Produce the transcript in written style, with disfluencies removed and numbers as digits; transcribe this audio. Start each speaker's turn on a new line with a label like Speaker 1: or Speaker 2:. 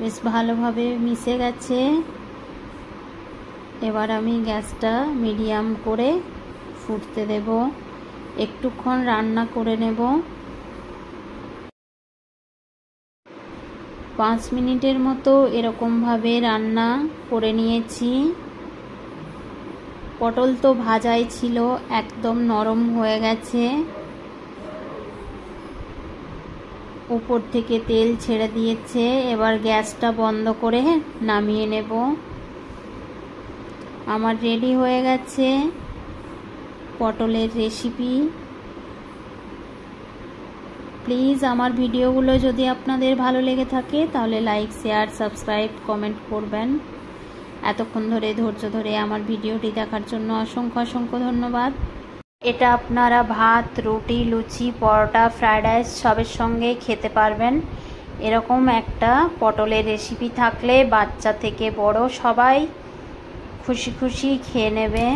Speaker 1: বেশ ভালোভাবে মিশে গেছে। এবার আমি গ্যাসটা মিডিয়াম করে ফুটতে দেব, একটুক্ষণ রান্না করে নেব। 5 মিনিটের মতো এরকমভাবে রান্না করে নিয়েছি। পটল তো ভাজাই ছিল, একদম নরম হয়ে গেছে। উপর থেকে তেল ছেড়ে দিয়েছে। এবার গ্যাসটা বন্ধ করে নামিয়ে নেব। আমার রেডি হয়ে গেছে পটলের রেসিপি। প্লিজ আমার ভিডিওগুলো যদি আপনাদের ভালো লেগে থাকে তাহলে লাইক, শেয়ার, সাবস্ক্রাইব, কমেন্ট করবেন। এতক্ষণ ধরে ধৈর্য ধরে আমার ভিডিওটি দেখার জন্য অসংখ্য অসংখ্য ধন্যবাদ। এটা আপনারা ভাত, রুটি, লুচি, পরোটা, ফ্রায়েড রাইস সবের সঙ্গে খেতে পারবেন। এরকম একটা পটলের রেসিপি থাকলে বাচ্চা থেকে বড় সবাই খুশি খুশি খেয়ে নেবে।